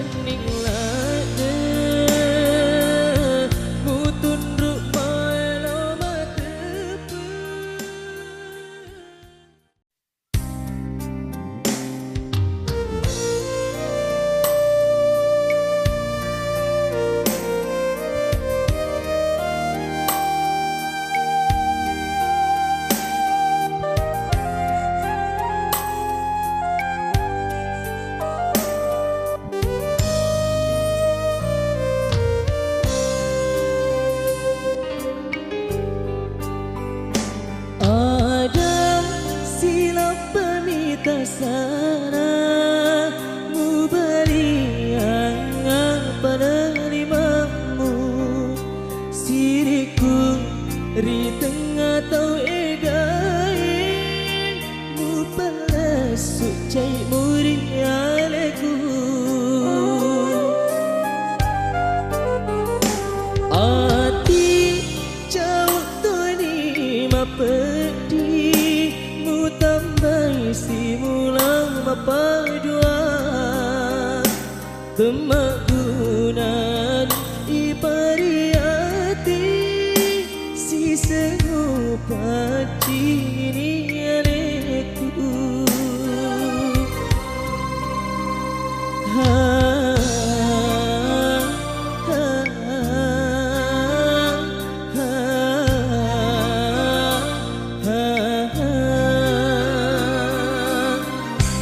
cening lade mutun rumah lama tepu. Ada silap pemitasana mubaliang penerimamu siriku ri tengah tau egai mupalasuk cai muri aleku ati jauh toni mapedi mu tambah simulang mapadua temagunan ipariati si sengupaci ini aleku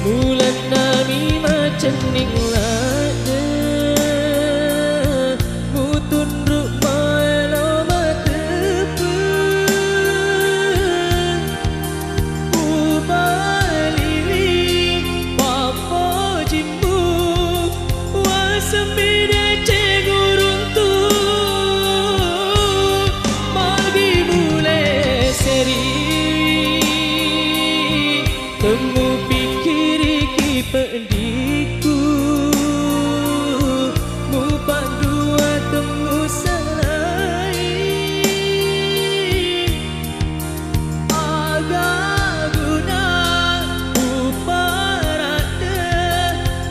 bulan nami macening lade mutun rumah lama tepu ubaliwi papa jimbu wasembide cegurung tu bagi mule seri temu pendiku mu pandua temu salai agak guna uparade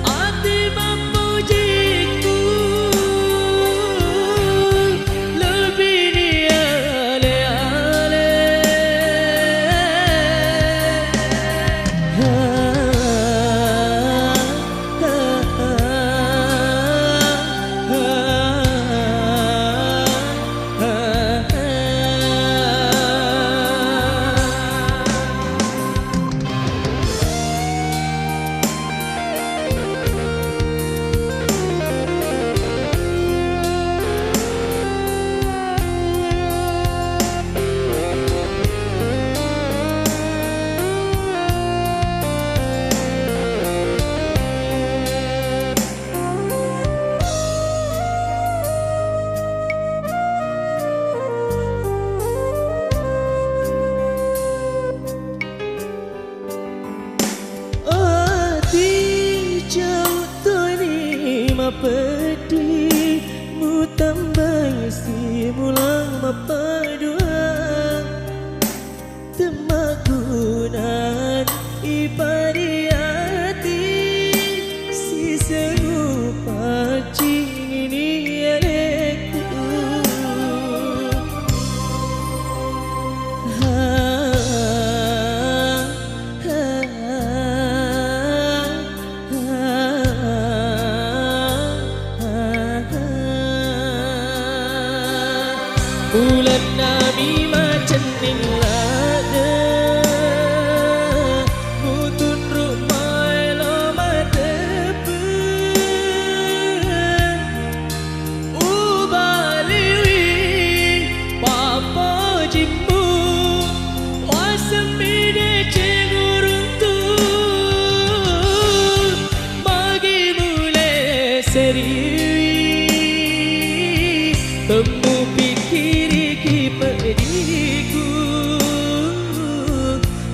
ati memujiku lebih dia ale-ale pedi mu tambah simulang mapadua temagunan ipariati si sengupaci ini aleku bulan nami macening lade mutun rumah lama tepu ubaliwi papa jimbu wasembide cengurung tu bagi mule seri temu pikiri pediku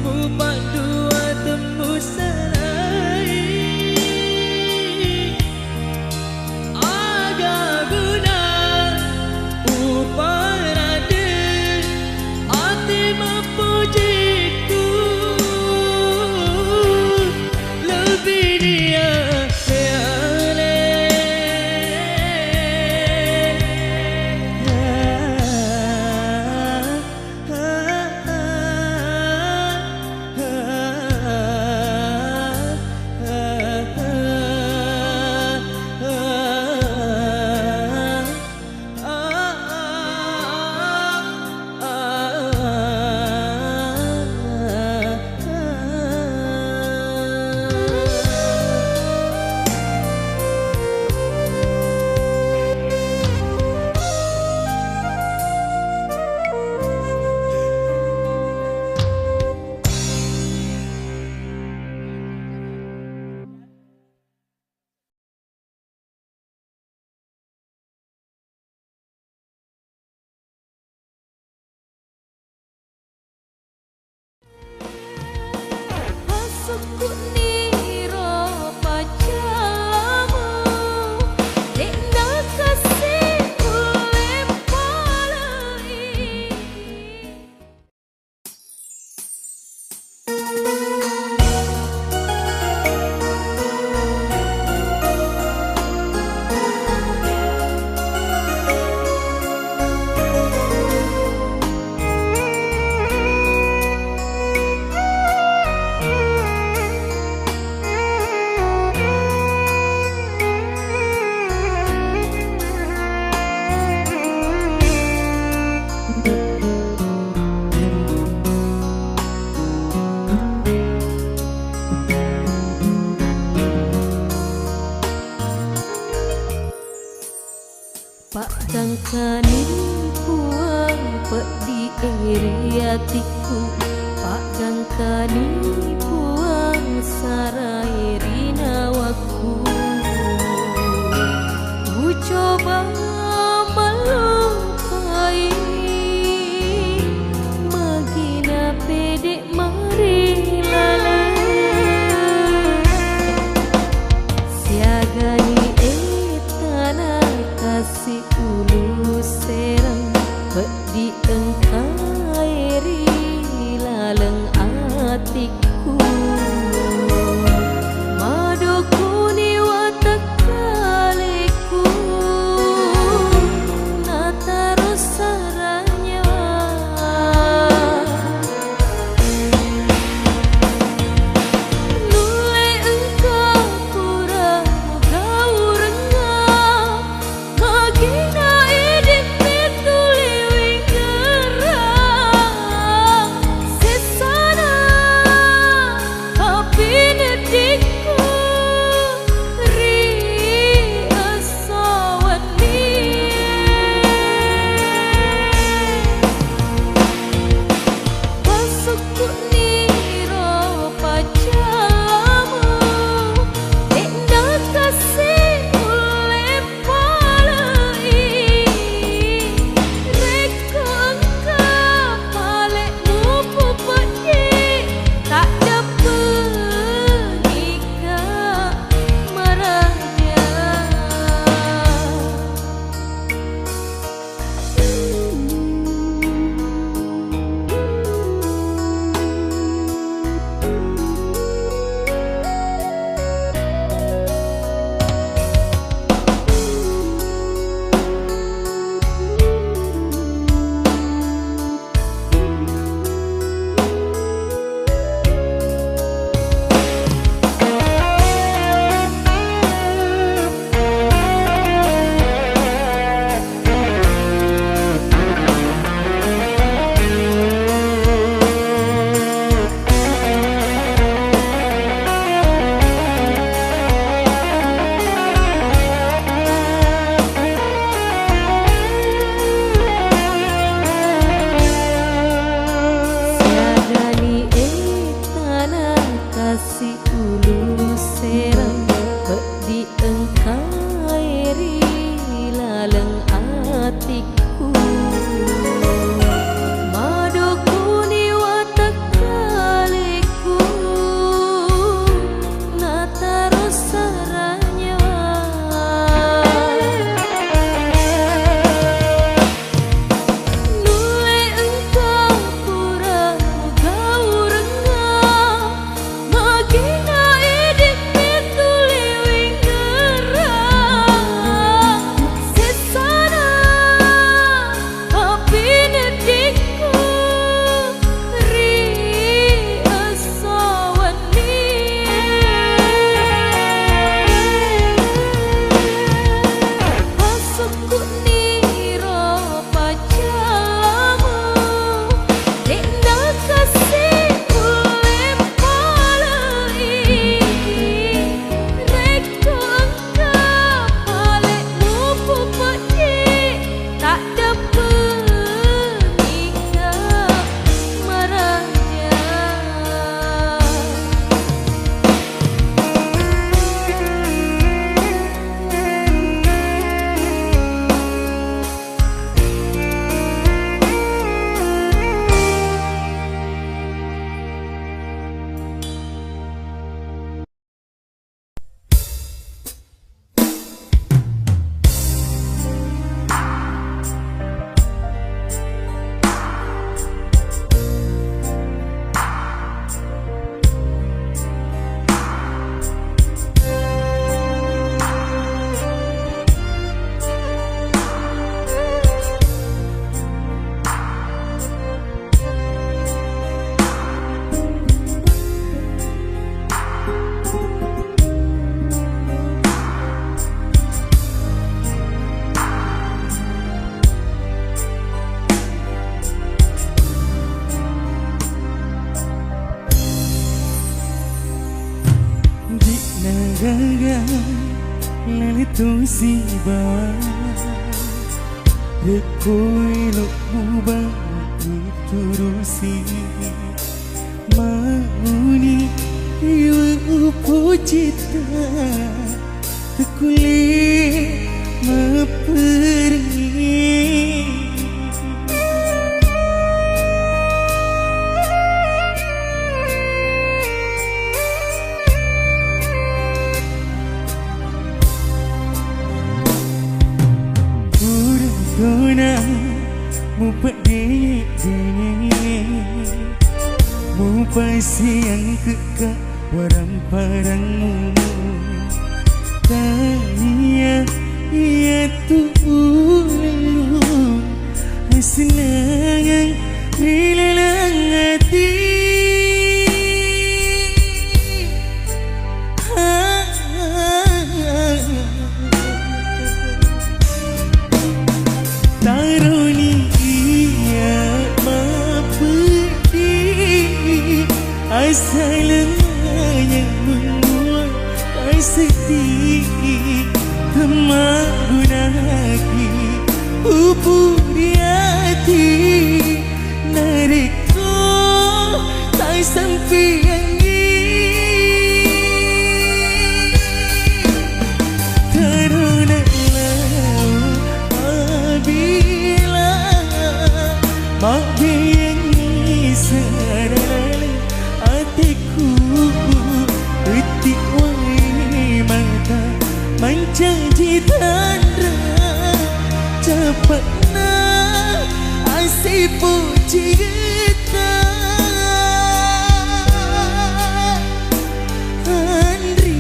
mu pandua temu salai agak guna uparade ati memujiku lebih dia ale sukuk niro pacamu dek nak kasih ulem palai. Pak gangkani puang pedi eri hatiku, Pak gangkani puang sarai rinawaku. Ku coba melukai magina pedek mari lalai siagani tanah kasih ulu serang di engkai ri laleng hatiku. gagal lalu tu si bawah rekoi lo ubah itu rusi mauni iwa pujita terkulit pergi. Tuna mupat dini mupai siang kekak warang parangmu tanya ia tu lalu senang rilang hati taruni ia mapedi asalnya menguat sedih Magunaki upuri hati narikku tak sampai teruna bila mak biang sadar hatiku detik wai mata menjanji tanda cepatnya asyik puji kita Andri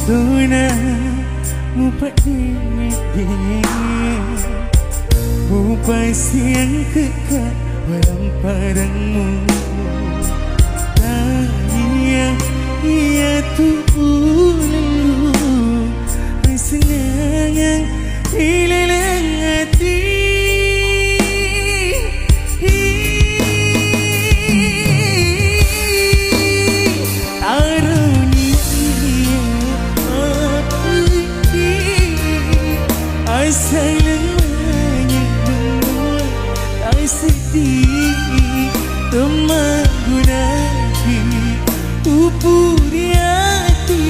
Tuna mupat dini mupai siang kekak warang parangmu tanya ia tu lalu senang hilang hati sayangnya membuat tak sedih Magunaki upuri hati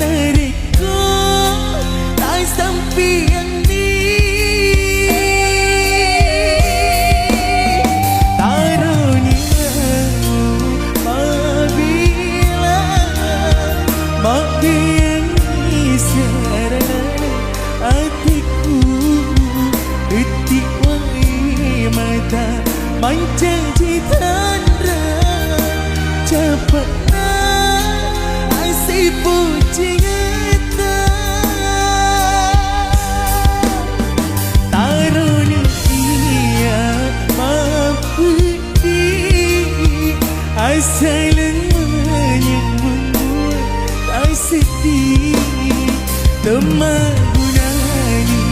narikku tak sampai tarunia apabila makin sadar hatiku detik wai mata menjanji tanda cepatnya asyik puji kita taruni ia mapedi asalnya membuat tak sedih Magunani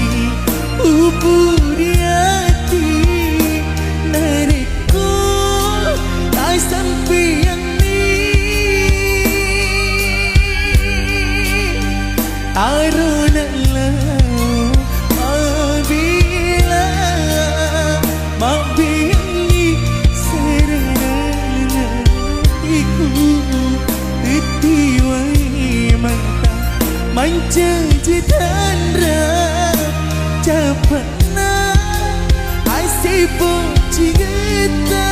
upuri hati narikku tak sampai taruna apabila mak biang sadar janji tanra Cepat na Ai si bo cingita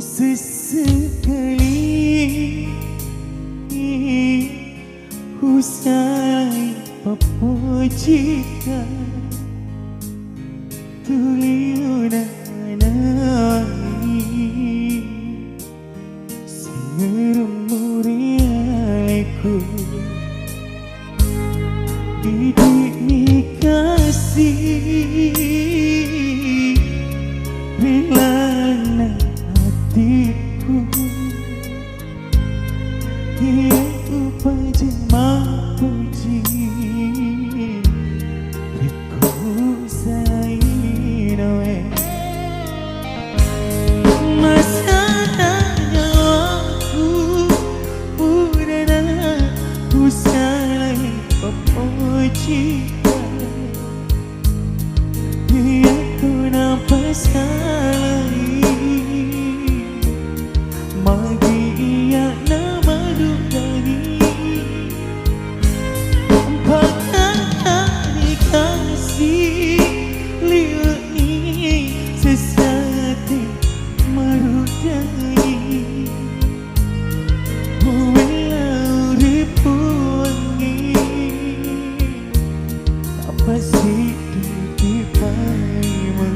sesekali usai apa jika tuliuna nai singerumuri aleku didik kasih rilana hatiku ia upajama puji riku sainoe masanya aku udana usai pepojika ia tu nampak salah magi ia nama dukani bahkan dikasih liuni sesati marudani buwelau ribuangi tak pasti dipaimu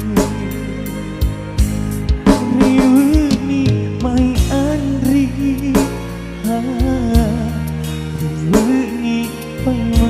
riuni mai andri riuni paimu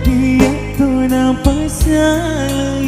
dia tu nampak salah